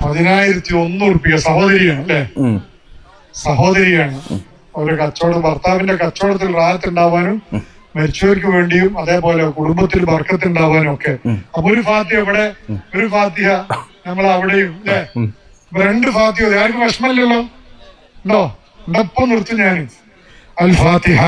1001 റുപ്യ. സഹോദരിയാണ് അല്ലേ? സഹോദരിയാണ്. ഒരു കച്ചവടം, ഭർത്താവിന്റെ കച്ചവടത്തിൽ റാഹത്തുണ്ടാവാനും മരിച്ചവർക്ക് വേണ്ടിയും അതേപോലെ കുടുംബത്തിൽ ബർക്കത്തുണ്ടാവാനും ഒക്കെ. അപ്പൊ ഒരു ഫാത്തിഹ ഇവിടെ, ഒരു ഫാത്തിഹ നമ്മൾ അവിടെയും അല്ലേ? 2 ഫാത്തിഹ. ആർക്കും വിഷമമില്ലല്ലോ? ഉണ്ടോ? ഉണ്ടപ്പം നിർത്തും ഞാൻ. അൽ ഫാത്തിഹ.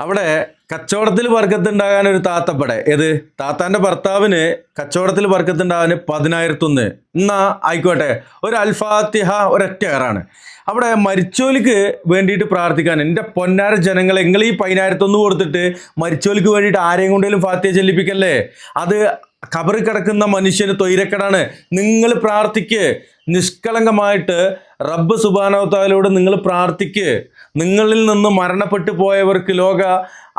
അവിടെ കച്ചവടത്തിൽ ബർക്കത്തുണ്ടാകാൻ ഒരു താത്തപ്പടെ, ഏത് താത്താന്റെ ഭർത്താവിന് കച്ചവടത്തിൽ ബർക്കത്തുണ്ടാകാൻ 10,001. എന്നാ ആയിക്കോട്ടെ, ഒരു അൽഫാത്തിഹ ഒരൊറ്റ ഏറാണ്. അവിടെ മരിച്ചോലിക്ക് വേണ്ടിയിട്ട് പ്രാർത്ഥിക്കാൻ എൻ്റെ പൊന്നാര ജനങ്ങളെ, നിങ്ങൾ ഈ 10,001 കൊടുത്തിട്ട് മരിച്ചോലിക്ക് വേണ്ടിയിട്ട് ആരെയും കൊണ്ടേലും ഫാത്തിഹ ചെല്ലിപ്പിക്കല്ലേ? അത് ഖബറിൽ കിടക്കുന്ന മനുഷ്യന് തൊയിരക്കടാണ്. നിങ്ങൾ പ്രാർത്ഥിക്ക്, നിഷ്കളങ്കമായിട്ട് റബ്ബ് സുബ്ഹാനഹു വ തആലയോട് നിങ്ങൾ പ്രാർത്ഥിക്ക്. നിങ്ങളിൽ നിന്ന് മരണപ്പെട്ടു പോയവർക്ക്, ലോക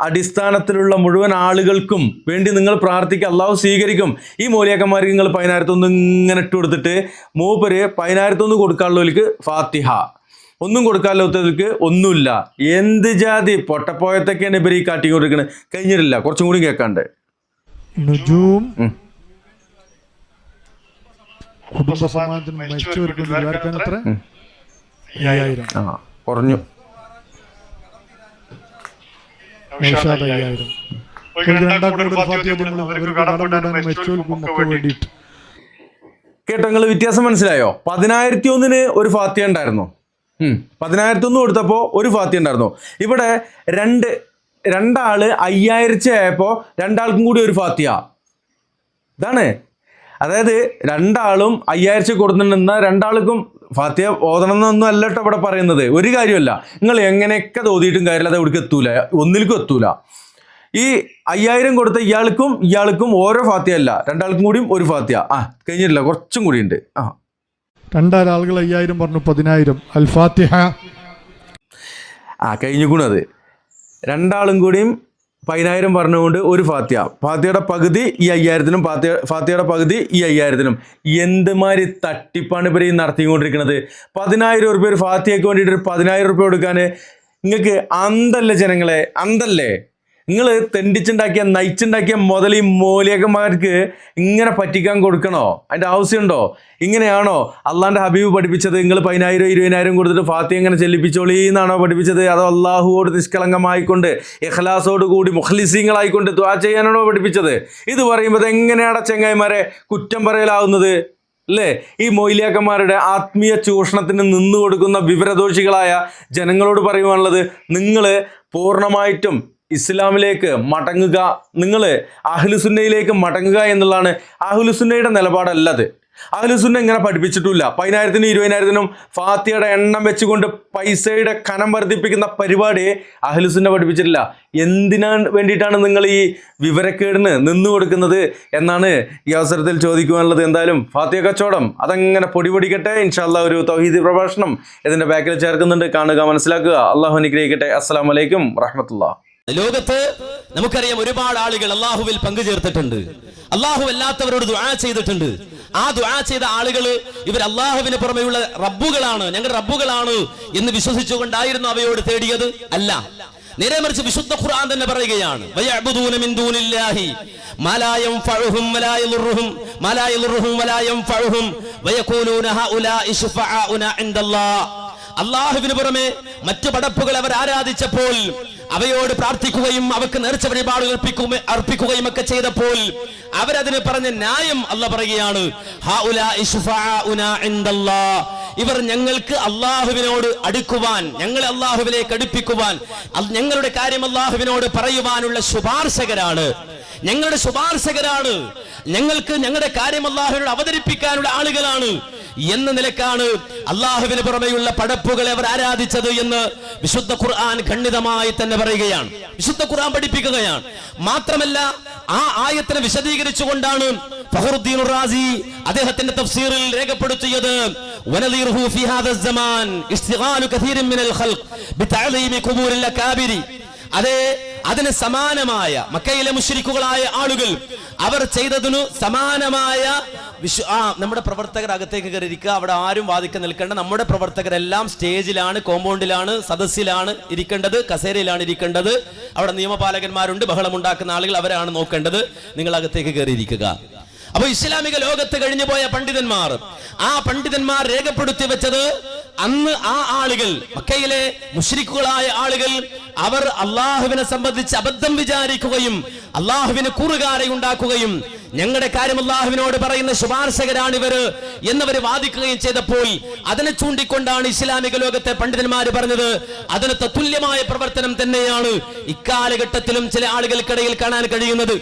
അടിസ്ഥാനത്തിലുള്ള മുഴുവൻ ആളുകൾക്കും വേണ്ടി നിങ്ങൾ പ്രാർത്ഥിക്കുക. അള്ളാഹു സ്വീകരിക്കും. ഈ മൂല്യാക്കന്മാർക്ക് നിങ്ങൾ 10,001 ഇങ്ങനെ ഇട്ട് കൊടുത്തിട്ട് മൂപ്പര് 10,001 കൊടുക്കാനുള്ളവർക്ക് ഫാത്തിഹ, ഒന്നും കൊടുക്കാനുള്ളവർക്ക് ഒന്നുമില്ല. എന്ത് ജാതി പൊട്ടപ്പോയത്തൊക്കെയാണ് ഇവർ ഈ കാട്ടിക്കൊണ്ടിരിക്കുന്നത്. കഴിഞ്ഞിട്ടില്ല, കുറച്ചും കൂടി കേൾക്കാണ്ട്. നുജൂം കുടുംബ സമാജത്തിന് മരിച്ചവർക്ക് നിവാരിക്കാൻ എത്ര? 5000. കുറഞ്ഞു. 5000. കേട്ടോ, നിങ്ങൾ വ്യത്യാസം മനസ്സിലായോ? 10,001 ഒരു ഫാത്തിഹ ഉണ്ടായിരുന്നു. 10,001 കൊടുത്തപ്പോൾ ഒരു ഫാത്തിഹ ഉണ്ടായിരുന്നു. ഇവിടെ രണ്ടാള് 5000 ആയപ്പോൾ രണ്ടാൾക്കും കൂടി ഒരു ഫാത്തിഹ. ഇതാണ്, അതായത് രണ്ടാളും 5000 കൊടുത്തിട്ടുണ്ടെന്നാൽ രണ്ടാൾക്കും ഫാത്തിഹ ഓതണം എന്നൊന്നും അല്ല കേട്ടോ ഇവിടെ പറയുന്നത്. ഒരു കാര്യമല്ല, നിങ്ങൾ എങ്ങനെയൊക്കെ തോതിയിട്ടും കാര്യമില്ല, അത് എവിടേക്ക് എത്തൂല, ഒന്നിലേക്കും എത്തൂല. ഈ 5000 കൊടുത്ത ഇയാൾക്കും ഓരോ ഫാത്തിഹ അല്ല, രണ്ടാൾക്കും കൂടിയും ഒരു ഫാത്തിഹ. കഴിഞ്ഞിട്ടില്ല, കുറച്ചും കൂടി ഉണ്ട്. രണ്ടാളുകൾ 5000 പറഞ്ഞു, 10,000. അൽ ഫാത്തിഹ. കഴിഞ്ഞുകൂണത്. രണ്ടാളും കൂടിയും 10,000 പറഞ്ഞുകൊണ്ട് ഒരു ഫാത്തിഹ. ഫാത്തിഹയുടെ പകുതി ഈ 5000-നും, ഫാത്തിഹയുടെ പകുതി ഈ 5000-നും. എന്തുമാതിരി തട്ടിപ്പാണ് ഇവർ ഈ നടത്തിക്കൊണ്ടിരിക്കുന്നത്. 10,000 റുപ്യ ഒരു ഫാത്തിഹയ്ക്ക് വേണ്ടിയിട്ട് 10,000 റുപ്യ കൊടുക്കാൻ നിങ്ങൾക്ക് അന്തല്ലേ ജനങ്ങളെ? അന്തല്ലേ? നിങ്ങൾ തെണ്ടിച്ചുണ്ടാക്കിയ നയിച്ചുണ്ടാക്കിയ മുതൽ ഈ മൂല്യക്കന്മാർക്ക് ഇങ്ങനെ പറ്റിക്കാൻ കൊടുക്കണോ? അതിൻ്റെ ആവശ്യമുണ്ടോ? ഇങ്ങനെയാണോ അള്ളാൻ്റെ ഹബീബ് പഠിപ്പിച്ചത്? നിങ്ങൾ 10,000 20,000 കൊടുത്തിട്ട് ഫാത്തിഹ ഇങ്ങനെ ചെല്ലിപ്പിച്ചോളി എന്നാണോ പഠിപ്പിച്ചത്? അതോ അള്ളാഹുവോട് നിഷ്കളങ്കമായിക്കൊണ്ട് ഇഖ്ലാസോട് കൂടി മുഖ്ലിസീങ്ങളായിക്കൊണ്ട് ദുആ ചെയ്യാനാണോ പഠിപ്പിച്ചത്? ഇത് പറയുമ്പോൾ എങ്ങനെയാണ് ചങ്ങായിമാരെ കുറ്റം പറയലാവുന്നത്? അല്ലേ? ഈ മൊയ്ലിയാക്കന്മാരുടെ ആത്മീയ ചൂഷണത്തിന് നിന്നു കൊടുക്കുന്ന വിവരദോഷികളായ ജനങ്ങളോട് പറയുവാനുള്ളത്, നിങ്ങൾ പൂർണ്ണമായിട്ടും ഇസ്ലാമിലേക്ക് മടങ്ങുക, നിങ്ങൾ അഹ്ലുസുന്നയിലേക്ക് മടങ്ങുക എന്നുള്ളതാണ്. അഹ്ലുസുന്നയുടെ നിലപാടല്ലത്. അഹ്ലുസുന്ന ഇങ്ങനെ പഠിപ്പിച്ചിട്ടില്ല. 10,000-നും 20,000-നും ഫാത്തിഹയുടെ എണ്ണം വെച്ചുകൊണ്ട് പൈസയുടെ കനം വർദ്ധിപ്പിക്കുന്ന പരിപാടി അഹ്ലുസുന്ന പഠിപ്പിച്ചിട്ടില്ല. എന്തിനാണ് വേണ്ടിയിട്ടാണ് നിങ്ങൾ ഈ വിവരക്കേടിന് നിന്നു കൊടുക്കുന്നത് എന്നാണ് ഈ അവസരത്തിൽ ചോദിക്കുവാനുള്ളത്. എന്തായാലും ഫാത്തിഹ കച്ചവടം അതങ്ങനെ പൊടിപൊടിക്കട്ടെ. ഇൻഷാ അല്ലാഹ് ഒരു തൗഹീദ് പ്രഭാഷണം ഇതിൻ്റെ ബാക്കിൽ ചേർക്കുന്നുണ്ട്, കാണുക, മനസ്സിലാക്കുക. അള്ളാഹു അനുഗ്രഹിക്കട്ടെ. അസ്സലാമു അലൈക്കും വറഹ്മത്തുള്ളാഹി. ലോകത്ത് നമുക്കറിയാം ഒരുപാട് ആളുകൾ അള്ളാഹുവിൽ പങ്കുചേർത്തിട്ടുണ്ട്, അള്ളാഹു അല്ലാത്തവരോട് ദുആ ചെയ്തിട്ടുണ്ട്. ആ ദുആ ചെയ്ത ആളുകൾ ഇവർ അള്ളാഹുവിന് പുറമെയുള്ള റബ്ബുകളാണ്, ഞങ്ങളുടെ റബ്ബുകളാണ് എന്ന് വിശ്വസിച്ചുകൊണ്ടായിരുന്നു അവയോട് തേടിയത്? അല്ല, നേരെ മറിച്ച് വിശുദ്ധ ഖുർആൻ തന്നെ പറയുകയാണ്, വയഅ്ബുദൂന മിൻ ദൂനില്ലാഹി മാ ലാ യൻഫഉഹും വലാ യളുറുഹും വലാ യൻഫഉഹും വയഖൂലൂന ഹഉലാഇ ശുഫആഉന ഇൻദല്ലാഹ്. അള്ളാഹുവിന് പുറമെ മറ്റു പടപ്പുകൾ അവർ ആരാധിച്ചപ്പോൾ, അവയോട് പ്രാർത്ഥിക്കുകയും അവർക്ക് നേർച്ച വഴിപാടുകൾ അർപ്പിക്കുകയും ഒക്കെ ചെയ്തപ്പോൾ അവരതിന് പറഞ്ഞ ന്യായം അല്ലാഹ് പറയുകയാണ്, ഹഉലാഇ ശുഫആഉന ഇൻദല്ലാഹ്. ഇവർ ഞങ്ങൾക്ക് അള്ളാഹുവിനോട് അടുക്കുവാൻ, ഞങ്ങളെ അള്ളാഹുവിലേക്ക് അടുപ്പിക്കുവാൻ, ഞങ്ങളുടെ കാര്യം അള്ളാഹുവിനോട് പറയുവാനുള്ള ശുപാർശകരാണ്, ഞങ്ങളുടെ ശുപാർശകരാണ്, ഞങ്ങൾക്ക് ഞങ്ങളുടെ കാര്യം അള്ളാഹുവിനോട് അവതരിപ്പിക്കാനുള്ള ആളുകളാണ് എന്ന നിലക്കാണ് അള്ളാഹുവിന് പുറമെയുള്ള പടപ്പുകളെ അവർ ആരാധിച്ചത് എന്ന് വിശുദ്ധ ഖുർആൻ ഖണ്ഡിതമായി തന്നെ പറയുകയാണ്, വിശുദ്ധ ഖുർആൻ പഠിപ്പിക്കുകയാണ്. മാത്രമല്ല ആ ആയത്തിനെ വിശദീകരിച്ചുകൊണ്ടാണ് ഫഖറുദ്ദീൻ റാസി അദ്ദേഹത്തിന്റെ തഫ്സീറിൽ രേഖപ്പെടുത്തിയത്, വനദീറുഹു ഫീ ഹാദാ സമാൻ ഇസ്തിഗാലു കസീറിൻ മിനൽ ഖൽഖ് ബിതഅലീമി ഖുബൂരിൽ അകാബിരി. അതെ, അതിന് സമാനമായ മക്കയിലെ മുശ്രിക്കുകളായ ആളുകൾ അവർ ചെയ്തതിനു സമാനമായ നമ്മുടെ പ്രവർത്തകർ അകത്തേക്ക് കയറിയിരിക്കുക, അവിടെ ആരും വാദിക്കാൻ നിൽക്കേണ്ട, നമ്മുടെ പ്രവർത്തകരെല്ലാം സ്റ്റേജിലാണ്, കോമ്പൗണ്ടിലാണ്, സദസ്സിലാണ് ഇരിക്കേണ്ടത്, കസേരയിലാണ് ഇരിക്കേണ്ടത്, അവിടെ നിയമപാലകന്മാരുണ്ട്, ബഹളമുണ്ടാക്കുന്ന ആളുകൾ അവരാണ് നോക്കേണ്ടത്, നിങ്ങൾ അകത്തേക്ക് കയറിയിരിക്കുക. അപ്പൊ ഇസ്ലാമിക ലോകത്ത് കഴിഞ്ഞു പോയ പണ്ഡിതന്മാർ, ആ പണ്ഡിതന്മാർ രേഖപ്പെടുത്തി വെച്ചത്, അന്ന് ആ ആളുകൾ, മക്കയിലെ മുശ്രിക്കുകളായ ആളുകൾ, അവർ അള്ളാഹുവിനെ സംബന്ധിച്ച് അബദ്ധം വിചാരിക്കുകയും അള്ളാഹുവിന് കൂറുകാരെ ഉണ്ടാക്കുകയും ഞങ്ങളുടെ കാര്യം അള്ളാഹുവിനോട് പറയുന്ന ശുപാർശകരാണിവര് എന്നവർ വാദിക്കുകയും ചെയ്തപ്പോൾ അതിനെ ചൂണ്ടിക്കൊണ്ടാണ് ഇസ്ലാമിക ലോകത്തെ പണ്ഡിതന്മാർ പറഞ്ഞത്, അതിന് തത്തുല്യമായ പ്രവർത്തനം തന്നെയാണ് ഇക്കാലഘട്ടത്തിലും ചില ആളുകൾക്കിടയിൽ കാണാൻ കഴിയുന്നത്.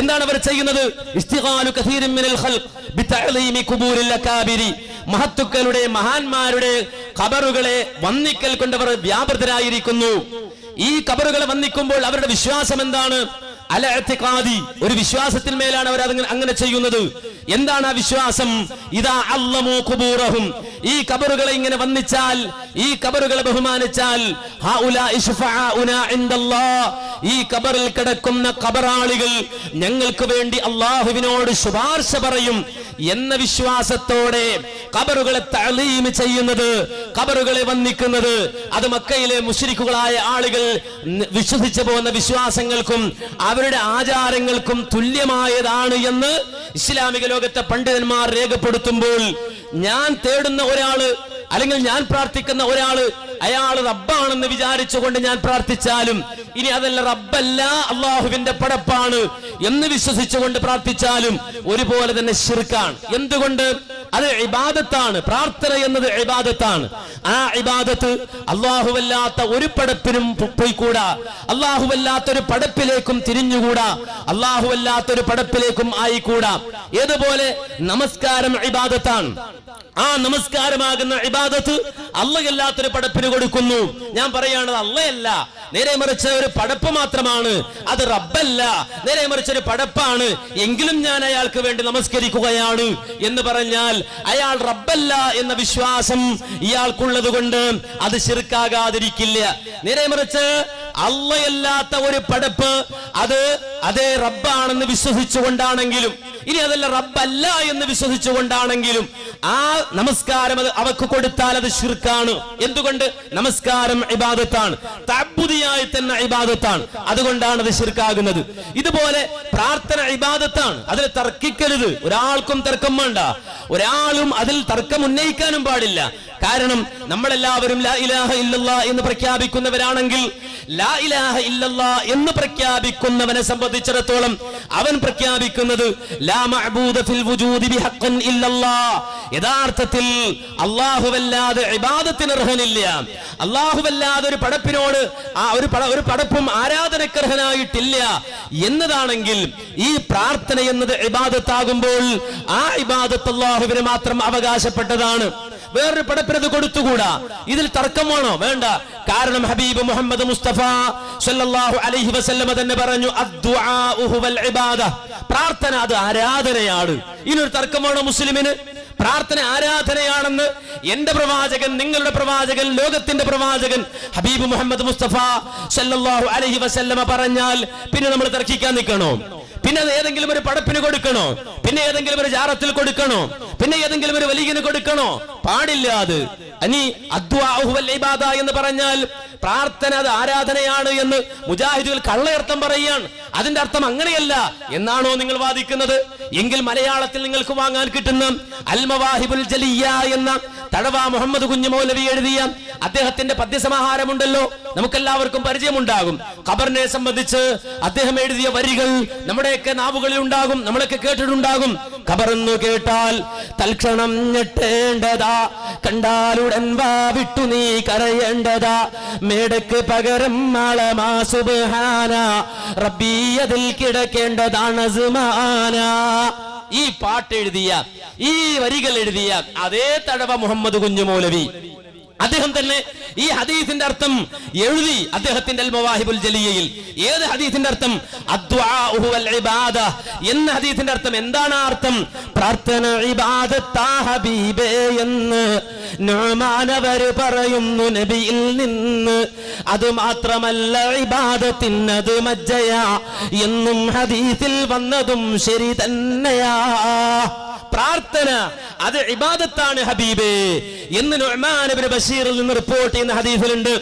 എന്താണ് അവർ ചെയ്യുന്നത്? ഇസ്തിഗാലു കസീരിൻ മിനൽ ഖൽഖ് ബിതഅലീമി ഖുബൂരിൽ അകാബിരി, മഹത്തുക്കളുടെ, മഹാന്മാരുടെ ഖബറുകളെ വന്ദിക്കൽ കൊണ്ടവർ വ്യാപൃതരായിരിക്കുന്നു. ഈ ഖബറുകളെ വന്ദിക്കുമ്പോൾ അവരുടെ വിശ്വാസം എന്താണ്? അൽ-ഇഅ്തിഖാദി, ഒരു വിശ്വാസത്തിന്മേലാണ് അവർ അങ്ങനെ ചെയ്യുന്നത്. എന്താണ് ആ വിശ്വാസം? ഇദാ അല്ലമു ഖുബൂറഹും, ഈ ഖബറുകളെ ഇങ്ങനെ വന്ദിച്ചാൽ, ഈ ഖബറുകളെ ബഹുമാനിച്ചാൽ, ഹൗലാഇ ശുഫആഉനാ ഇൻദല്ലാഹ്, ഈ ഖബറിൽ കിടക്കുന്ന ഖബറാളികൾ ഞങ്ങൾക്ക് വേണ്ടി അല്ലാഹുവിനോട് ശുപാർശ പറയും എന്ന വിശ്വാസത്തോടെ ഖബറുകളെ തഅലീം ചെയ്യുന്നത്, ഖബറുകളെ വന്ദിക്കുന്നത്, അത് മക്കയിലെ മുശ്രിക്കുകളായ ആളുകൾ വിശ്വസിച്ചു പോകുന്ന വിശ്വാസങ്ങൾക്കും അവരുടെ ആചാരങ്ങൾക്കും തുല്യമായതാണ് എന്ന് ഇസ്ലാമിക ലോകത്തെ പണ്ഡിതന്മാർ രേഖപ്പെടുത്തുമ്പോൾ, ഞാൻ തേടുന്ന ഒരാള് അല്ലെങ്കിൽ ഞാൻ പ്രാർത്ഥിക്കുന്ന ഒരാള് അയാൾ റബ്ബാണെന്ന് വിചാരിച്ചുകൊണ്ട് ഞാൻ പ്രാർത്ഥിച്ചാലും, ഇനി അതല്ല റബ്ബല്ല അള്ളാഹുവിന്റെ പടപ്പാണ് എന്ന് വിശ്വസിച്ചുകൊണ്ട് പ്രാർത്ഥിച്ചാലും ഒരുപോലെ തന്നെ ശിർക്കാണ്. എന്തുകൊണ്ട്? അത് ഇബാദത്താണ്. പ്രാർത്ഥന എന്നത് ഇബാദത്താണ്. ആ ഇബാദത്ത് അല്ലാഹുവല്ലാത്ത ഒരു പടപ്പിനും പോയിക്കൂടാ, അല്ലാഹുവല്ലാത്ത ഒരു പടപ്പിലേക്കും തിരിഞ്ഞുകൂടാ, അല്ലാഹുവല്ലാത്ത ഒരു പടപ്പിലേക്കും ആയിക്കൂടാ. ഏതുപോലെ നമസ്കാരം ഇബാദത്താണ്. ആ നമസ്കാരമാകുന്ന ഇബാദത്ത് അല്ലാഹുവല്ലാത്തൊരു പടപ്പിന് കൊടുക്കുന്നു. ഞാൻ പറയുകയാണത് അള്ളയല്ല, നേരെ മറിച്ച് ഒരു പടപ്പ് മാത്രമാണ്, അത് റബ്ബല്ല, നേരെ മറിച്ച് ഒരു പടപ്പാണ്, എങ്കിലും ഞാൻ അയാൾക്ക് വേണ്ടി നമസ്കരിക്കുകയാണ് എന്ന് പറഞ്ഞാൽ അയാൾ റബ്ബല്ല എന്ന വിശ്വാസം ഇയാൾക്കുള്ളത് കൊണ്ട് അത് ശിർക്കാകാതിരിക്കില്ല. നേരെ മറിച്ച് അള്ളയല്ലാത്ത ഒരു പടപ്പ് അത് അതേ റബ്ബാണെന്ന് വിശ്വസിച്ചുകൊണ്ടാണെങ്കിലും, ഇനി അതല്ല റബ്ബല്ല എന്ന് വിശ്വസിച്ചുകൊണ്ടാണെങ്കിലും ആ നമസ്കാരം അത് അവക്ക് കൊടുത്താൽ അത് ശിർക്കാണ്. എന്തുകൊണ്ട്? നമസ്കാരം ഇബാദത്താണ്, തഅബ്ബുദിയായി തന്നെ ഇബാദത്താണ്, അതുകൊണ്ടാണ് അത് ശിർക്കാകുന്നത്. ഇതുപോലെ പ്രാർത്ഥന ഇബാദത്താണ്, അതിൽ തർക്കിക്കരുത്, ഒരാൾക്കും തർക്കം വേണ്ട, ഒരാളും അതിൽ തർക്കം ഉന്നയിക്കാനും പാടില്ല. കാരണം നമ്മളെല്ലാവരും ലാ ഇലാഹ ഇല്ലല്ലാഹ് എന്ന് പ്രഖ്യാപിക്കുന്നവരാണെങ്കിൽ, ലാ ഇലാഹ ഇല്ലല്ലാഹ് എന്ന് പ്രഖ്യാപിക്കുന്നവനെ സംബന്ധിച്ചിടത്തോളം അവൻ പ്രഖ്യാപിക്കുന്നത് ലാ മഅബൂദ ഫിൽ വജൂദി ബിഹഖ്ൻ ഇല്ലല്ലാഹ്, യഥാർത്ഥത്തിൽ അല്ലാഹുവല്ലാതെ ഇബാദത്തിന് അർഹനില്ല, അല്ലാഹുവല്ലാതെ ഒരു പടപ്പിനോട് ഒരു പടപ്പും ആരാധനക്കർഹനായിട്ടില്ല എന്നതാണെങ്കിൽ, ഈ പ്രാർത്ഥന എന്നത് ഇബാദത്താകുമ്പോൾ ആ ഇബാദത്ത് അല്ലാഹുവിന് മാത്രം അവകാശപ്പെട്ടതാണ്. വേറൊരു പടപ്പിനത് കൊടുത്തുകൂടാ. ഇതിൽ തർക്കമാണോ? വേണ്ട. കാരണം ഹബീബ് മുഹമ്മദ് മുസ്തഫ സല്ലല്ലാഹു അലൈഹി വസല്ലമ തന്നെ പറഞ്ഞു, അദ്ദുആഉ ഹുവൽ ഇബാദ, പ്രാർത്ഥന അത് ആരാധനയാണ്. ഇതിനൊരു തർക്കമാണോ മുസ്ലിമിന്? പ്രാർത്ഥന ആരാധനയാണെന്ന് എന്റെ പ്രവാചകൻ, നിങ്ങളുടെ പ്രവാചകൻ, ലോകത്തിന്റെ പ്രവാചകൻ ഹബീബ് മുഹമ്മദ് മുസ്തഫ സല്ലല്ലാഹു അലൈഹി വസല്ലമ പറഞ്ഞാൽ പിന്നെ നമ്മൾ തർക്കിക്കാൻ നിൽക്കണോ? പിന്നെ അത് ഏതെങ്കിലും ഒരു പടപ്പിന് കൊടുക്കണോ? പിന്നെ ഏതെങ്കിലും ഒരു ജാറത്തിൽ കൊടുക്കണോ? പിന്നെ ഏതെങ്കിലും ഒരു വലിയന് കൊടുക്കണോ? പാടില്ല. അത് അനി അദ്ദുആഉ ഹുവൽ ഇബാദ എന്ന് പറഞ്ഞാൽ പ്രാർത്ഥന അത് ആരാധനയാണ് എന്ന് മുജാഹിദുകൾ കള്ളയർത്ഥം പറയുകയാണ്. അതിന്റെ അർത്ഥം അങ്ങനെയല്ല എന്നാണോ നിങ്ങൾ വാദിക്കുന്നത്? എങ്കിൽ മലയാളത്തിൽ നിങ്ങൾക്ക് വാങ്ങാൻ കിട്ടുന്ന അൽ മവാഹിബുൽ ജലിയ എന്ന തഴവ മുഹമ്മദ് കുഞ്ഞു മൗലവി എഴുതിയ അദ്ദേഹത്തിന്റെ പദ്യസമാഹാരമുണ്ടല്ലോ, നമുക്കെല്ലാവർക്കും പരിചയമുണ്ടാകും. ഖബറിനെ സംബന്ധിച്ച് അദ്ദേഹം എഴുതിയ വരികൾ നമ്മുടെയൊക്കെ നാവുകളിൽ ഉണ്ടാകും, നമ്മളൊക്കെ കേട്ടിട്ടുണ്ടാകും. ഖബറെന്നു കേട്ടാൽ തൽക്ഷണം ഞെട്ടേണ്ടതാ, കണ്ടാലുടൻ വാ വിട്ടു നീ കരയേണ്ടതാ, മേടക്ക് പകരം മാളമാ സുബ്ഹാന, റബ്ബി അതിൽ കിടക്കേണ്ടതാണ് സുമാന. ഈ പാട്ട് എഴുതിയ, ഈ വരികൾ എഴുതിയ അതേ തഴവ മുഹമ്മദ് കുഞ്ഞു മൗലവി അദ്ദേഹം തന്നെ ഈ ഹദീസിന്റെ അർത്ഥം എഴുതി അദ്ദേഹത്തിന്റെ അൽ മവാഹിബുൽ ജലിയയിൽ. ഏത് ഹദീസിന്റെ അർത്ഥം? അദ്ദുആഉ ഹുവൽ ഇബാദ എന്ന ഹദീസിന്റെ അർത്ഥം എന്താണ്? അർത്ഥം പ്രാർത്ഥന ഇബാദത്താ ഹബീബേ എന്ന് നുഅ്മാനവർ പറയുന്നു നബിയിൽ നിന്ന്. അത് മാത്രമല്ല ഇബാദത്തിനത് മജ്ജയാ എന്നും ഹദീസിൽ വന്നതും ശരി തന്നെയാ. പ്രാർത്ഥന അത് ഇബാദത്താണ് ഹബീബേ എന്ന് നുഅ്മാൻ ഇബ്നു ബശീറിൽ നിന്ന് റിപ്പോർട്ട് ചെയ്യുന്ന ഹദീസിലുണ്ട്.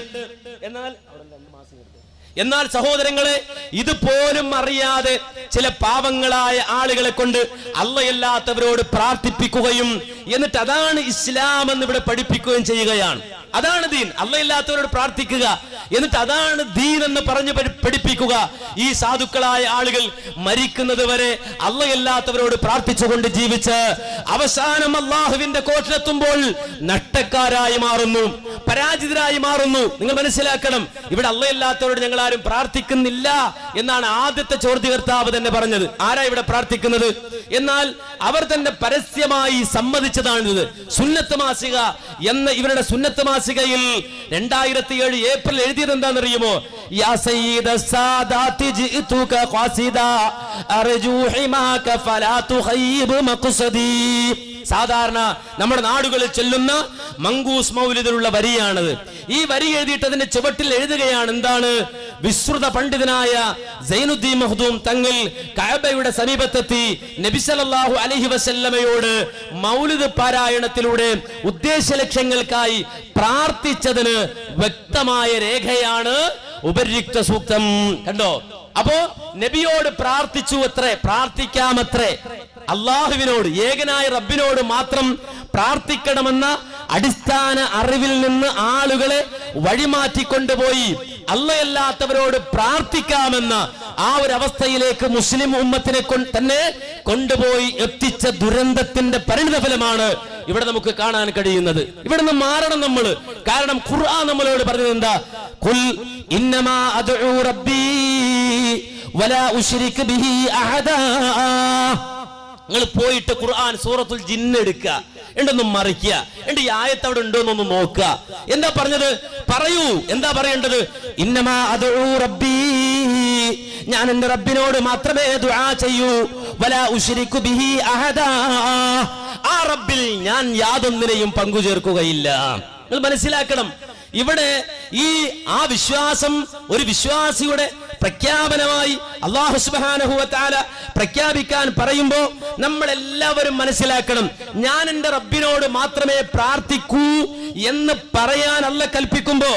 എന്നാൽ സഹോദരങ്ങളെ, ഇതുപോലും അറിയാതെ ചില പാവങ്ങളായ ആളുകളെ കൊണ്ട് അള്ളയല്ലാത്തവരോട് പ്രാർത്ഥിപ്പിക്കുകയും എന്നിട്ട് അതാണ് ഇസ്ലാം എന്ന് ഇവിടെ പഠിപ്പിക്കുകയും ചെയ്യുകയാണ്. അതാണ് ദീൻ. അള്ളയില്ലാത്തവരോട് പ്രാർത്ഥിക്കുക, എന്നിട്ട് അതാണ് ദീൻ എന്ന് പറഞ്ഞ് പഠിപ്പിക്കുക. ഈ സാധുക്കളായ ആളുകൾ മരിക്കുന്നത് വരെ അള്ളയില്ലാത്തവരോട് പ്രാർത്ഥിച്ചുകൊണ്ട് ജീവിച്ച് അവസാനം അള്ളാഹുവിന്റെ കോട്ടിലെത്തുമ്പോൾ നഷ്ടക്കാരായി മാറുന്നു, പരാജിതരായി മാറുന്നു. നിങ്ങൾ മനസ്സിലാക്കണം, ഇവിടെ അള്ളയില്ലാത്തവരോട് ഞങ്ങൾ ആരും പ്രാർത്ഥിക്കുന്നില്ല എന്നാണ് ആദ്യത്തെ ചോദ്യകർത്താവ് തന്നെ പറഞ്ഞത്. ആരാ ഇവിടെ പ്രാർത്ഥിക്കുന്നത്? എന്നാൽ അവർ തന്നെ പരസ്യമായി സമ്മതിച്ചതാണിത്. സുന്നത്ത് മാസിക എന്ന ഇവരുടെ സുന്നത്ത് മാസികയിൽ 2007 ഏപ്രിൽ എഴുതിയത് എന്താണെന്നറിയുമോ? യാ സയ്യിദ സാദാതി ജിതുക ഖാസിദാ അർജു ഹിമാക ഫലാ തുഖയ്യിബ് മഖ്സദി. സാധാരണ നമ്മുടെ നാടുകളിൽ ചൊല്ലുന്ന മങ്കൂസ് മൗലിദിലുള്ള വരിയാണത്. ഈ വരി എഴുതിയിട്ട് അതിന്റെ ചുവട്ടിൽ എഴുതുകയാണ് എന്താണ്? വിശ്രുത പണ്ഡിതനായ സൈനുദ്ദീൻ മഖ്ദൂം തങ്ങൾ കഅബയുടെ സമീപത്തെത്തി നബി സല്ലല്ലാഹു അലൈഹി വസല്ലമയോട് മൗലിദ് പാരായണത്തിലൂടെ ഉദ്ദേശ ലക്ഷ്യങ്ങൾക്കായി പ്രാർത്ഥിച്ചതിന് വ്യക്തമായ രേഖയാണ് ഉപരിക്ത സൂക്തം. കണ്ടോ? അപ്പോ നബിയോട് പ്രാർത്ഥിച്ചു അത്രേ, പ്രാർത്ഥിക്കാമത്രേ. അള്ളാഹുവിനോട്, ഏകനായ റബ്ബിനോട് മാത്രം പ്രാർത്ഥിക്കണമെന്ന അടിസ്ഥാന അറിവിൽ നിന്ന് ആളുകളെ വഴിമാറ്റിക്കൊണ്ടുപോയി അള്ളയല്ലാത്തവരോട് പ്രാർത്ഥിക്കാമെന്ന ആ ഒരു അവസ്ഥയിലേക്ക് മുസ്ലിം ഉമ്മത്തിനെ തന്നെ കൊണ്ടുപോയി എത്തിച്ച ദുരന്തത്തിന്റെ പരിണിതഫലമാണ് ഇവിടെ നമുക്ക് കാണാൻ കഴിയുന്നത്. ഇവിടെ നിന്ന് മാറണം നമ്മൾ. കാരണം ഖുർആൻ നമ്മളോട് പറഞ്ഞത് എന്താ? ഖുൽ ഇന്നമാ അദ്ഉ റബ്ബി വലാ ഉശ്രിക് ബിഹി അഹദാ. നിങ്ങൾ പോയിട്ട് ഖുർആൻ സൂറത്തുൽ ജിന്ന് എടുക്കുക, ഉണ്ടൊന്നും മറിക്കുക, എന്റെ ഈ ആയത്ത് അവിടെ ഉണ്ടോ എന്നൊന്ന് നോക്കുക. എന്താ പറഞ്ഞത്? പറയൂ, എന്താ പറയേണ്ടത്? ഇന്നമാ അദ്ഉ റബ്ബി, ഞാൻ എന്റെ റബ്ബിനോട് മാത്രമേ ദുആ ചെയ്യൂ. വലാ ഉശ്രികു ബിഹി അഹദാ, ആ റബ്ബിൽ ഞാൻ യാതൊന്നിനെയും പങ്കുചേർക്കുകയില്ല. നിങ്ങൾ മനസ്സിലാക്കണം, ഇവിടെ ആ വിശ്വാസം ഒരു വിശ്വാസിയുടെ പ്രഖ്യാപനമായി അല്ലാഹു സുബ്ഹാനഹു വ തആല പ്രഖ്യാപിക്കാൻ പറയുമ്പോ നമ്മൾ എല്ലാവരും മനസ്സിലാക്കണം, ഞാൻ എന്റെ റബ്ബിനോട് മാത്രമേ പ്രാർത്ഥിക്കൂ എന്ന് പറയാൻ അല്ലാഹു കൽപ്പിക്കുമ്പോ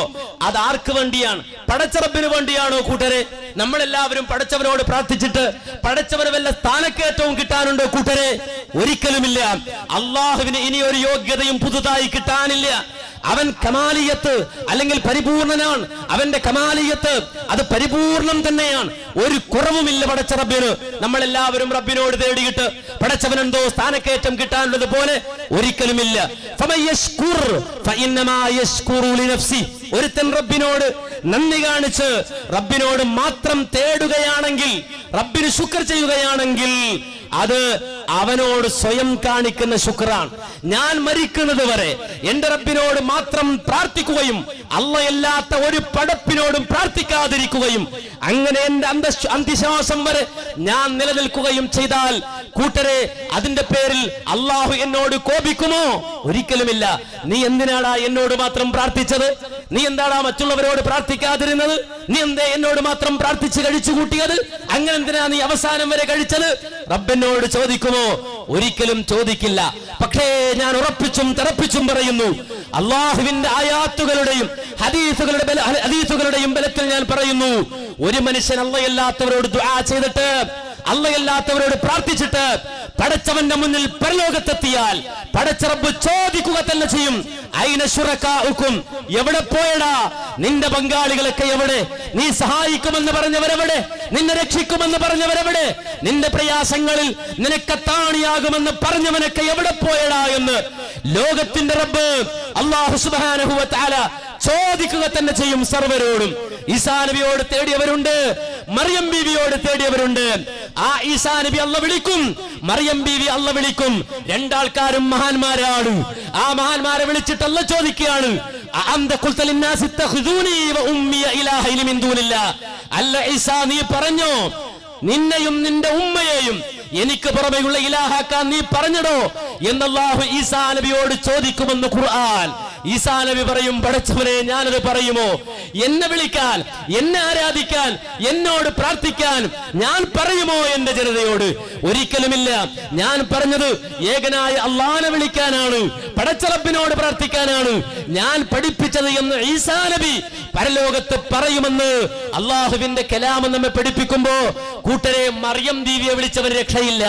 അത് ആർക്ക് വേണ്ടിയാണ്? പടച്ച റബ്ബിന് വേണ്ടിയാണോ കൂട്ടരെ? നമ്മളെല്ലാവരും പടച്ചവനോട് പ്രാർത്ഥിച്ചിട്ട് പടച്ചവന് വല്ല സ്ഥാനക്കയറ്റവും കിട്ടാനുണ്ടോ കൂട്ടരെ? ഒരിക്കലുമില്ല. അള്ളാഹുവിന് ഇനി ഒരു യോഗ്യതയും പുതുതായി കിട്ടാനില്ല. അവൻ കമാലിയത്ത് അല്ലെങ്കിൽ പരിപൂർണനാണ്. അവന്റെ കമാലിയത്ത് അത് പരിപൂർണം തന്നെയാണ്, ഒരു കുറവുമില്ല പടച്ച റബ്ബിന്. നമ്മളെല്ലാവരും റബ്ബിനോട് തേടിയിട്ട് പടച്ചവനെന്തോ സ്ഥാനക്കയറ്റം കിട്ടാനുള്ളത് പോലെ ഒരിക്കലുമില്ല. ഒരുത്തൻ റബ്ബിനോട് നന്ദി കാണിച്ച് റബ്ബിനോട് മാത്രം തേടുകയാണെങ്കിൽ, റബ്ബിന് ശുക്ർ ചെയ്യുകയാണെങ്കിൽ അത് അവനോട് സ്വയം കാണിക്കുന്ന ശുക്റാണ്. ഞാൻ മരിക്കുന്നത് വരെ എന്റെ റബ്ബിനോട് മാത്രം പ്രാർത്ഥിക്കുകയും അള്ളയല്ലാത്ത ഒരു പടപ്പിനോടും പ്രാർത്ഥിക്കാതിരിക്കുകയും അങ്ങനെ എന്റെ അന്ത്യശ്വാസം വരെ ഞാൻ നിലനിൽക്കുകയും ചെയ്താൽ കൂട്ടരെ, അതിന്റെ പേരിൽ അള്ളാഹു എന്നോട് കോപിക്കുമോ? ഒരിക്കലുമില്ല. നീ എന്തിനാടാ എന്നോട് മാത്രം പ്രാർത്ഥിച്ചത്? നീ എന്താടാ മറ്റുള്ളവരോട് പ്രാർത്ഥിക്കാതിരുന്നത്? നീ എന്തേ എന്നോട് മാത്രം പ്രാർത്ഥിച്ച് കഴിച്ചു കൂട്ടിയത്? അങ്ങനെ എന്തിനാ നീ അവസാനം വരെ കഴിച്ചത്? റബ്ബിനോട് ചോദിക്കുമോ? ഒരിക്കലും ചോദിക്കില്ല. പക്ഷേ ഞാൻ ഉറപ്പിച്ചും തറപ്പിച്ചും പറയുന്നു, അള്ളാഹുവിന്റെ ആയാത്തുകളുടെയും ഹദീസുകളുടെയും ബലത്തിൽ ഞാൻ പറയുന്നു, ഒരു മനുഷ്യൻ അള്ളയല്ലാത്തവരോട് ദുആ ചെയ്തിട്ട് അള്ളയല്ലാത്തവരോട് പ്രാർത്ഥിച്ചിട്ട് പടച്ചവന്റെ മുന്നിൽ പരലോകത്തെത്തിയാൽ പടച്ച റബ്ബ് ചോദിക്കുക തന്നെ ചെയ്യും, ഐന ശുറകാഉകും, എവിടെ പോയടാ നിന്റെ പങ്കാളികളൊക്കെ? എവിടെ? നീ സഹായിക്കുമെന്ന് പറഞ്ഞവരെവിടെ? നിന്നെ രക്ഷിക്കുമെന്ന് പറഞ്ഞവരെവിടെ? നിന്റെ പ്രയാസങ്ങളിൽ നിനക്കത്താണിയാകുമെന്ന് പറഞ്ഞവനൊക്കെ എവിടെ പോയടാ എന്ന് ലോകത്തിന്റെ റബ്ബ് അല്ലാഹു സുബ്ഹാനഹു വ തആല ചോദിക്കുക തന്നെ ചെയ്യും സർവരോടും. ഈസാ നബിയോട് തേടിയവരുണ്ട്, മറിയം ബീവിയോട് തേടിയവരുണ്ട്. ആ ഈസാ നബി അല്ലാഹു വിളിക്കും, മറിയം ബീവി അല്ലാഹു വിളിക്കും. രണ്ടാൾക്കാരും മഹാന്മാരാണ്. ആ മഹാന്മാരെ വിളിച്ചിട്ട് അല്ലാഹു ചോദിക്കുകയാണ്, അഅന്ത ഖുൽത ലിന്നാസി ഇത്തഖിദൂനി വ ഉമ്മി ഇലാഹൈനി മിൻ ദൂനില്ലാഹ്. അല്ല ഈസാ, നീ പറഞ്ഞോ നിന്നെയും നിന്റെ ഉമ്മയെയും എനിക്ക് പുറമെയുള്ള ഇലാഹാക്കാൻ നീ പറഞ്ഞടോ എന്നല്ലാഹു ഈസാ നബിയോട് ചോദിക്കുമെന്ന് ഖുർആൻ. ഈസാ നബി പറയും, പടച്ചവനെ ഞാനത് പറയുമോ? എന്നെ വിളിക്കാൻ, എന്നെ ആരാധിക്കാൻ, എന്നോട് പ്രാർത്ഥിക്കാൻ ഞാൻ പറയുമോ എന്റെ ജനതയോട്? ഒരിക്കലുമില്ല. ഞാൻ പറഞ്ഞത് ഏകനായ അള്ളാഹനെ വിളിക്കാനാണ്, പടച്ചറബിനോട് പ്രാർത്ഥിക്കാനാണ് ഞാൻ പഠിപ്പിച്ചത് എന്ന് ഈസാ നബി പരലോകത്ത് പറയുമെന്ന് അള്ളാഹുവിന്റെ കലാം നമ്മെ പഠിപ്പിക്കുമ്പോ കൂട്ടരെ, മറിയം ബീവിയെ വിളിച്ചവൻ രക്ഷയില്ല,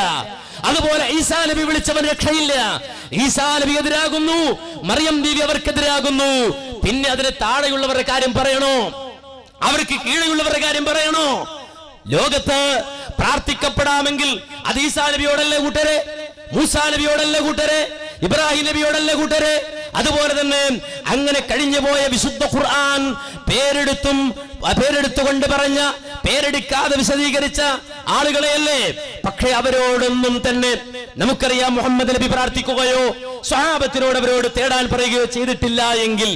അതുപോലെ ഈസാ നബി വിളിച്ചവൻ രക്ഷയില്ല. ഈസാ നബി എതിരാകുന്നു, മറിയം ബീവി അവർക്കെതിരാകുന്നു. പിന്നെ അതിന് താഴെയുള്ളവരുടെ കാര്യം പറയണോ? അവർക്ക് കീഴെയുള്ളവരുടെ കാര്യം പറയണോ? ലോകത്ത് പ്രാർത്ഥിക്കപ്പെടാമെങ്കിൽ അത് ഈസാ നബിയോടല്ലേ കൂട്ടരെ? മൂസാ നബിയോടല്ലേ കൂട്ടരെ? ഇബ്രാഹിം നബിയോടല്ലേ കൂട്ടരെ? അതുപോലെ തന്നെ അങ്ങനെ കഴിഞ്ഞുപോയ വിശുദ്ധ ഖുർആൻ പേരെടുത്തുകൊണ്ട് പറഞ്ഞ, പേരെടുക്കാതെ വിശദീകരിച്ച ആളുകളെയല്ലേ? പക്ഷെ അവരോടൊന്നും തന്നെ നമുക്കറിയാം മുഹമ്മദ് നബി പ്രാർത്ഥിക്കുകയോ സ്വഹാബത്തിനോട് അവരോട് തേടാൻ പറയുകയോ ചെയ്തിട്ടില്ല എങ്കിൽ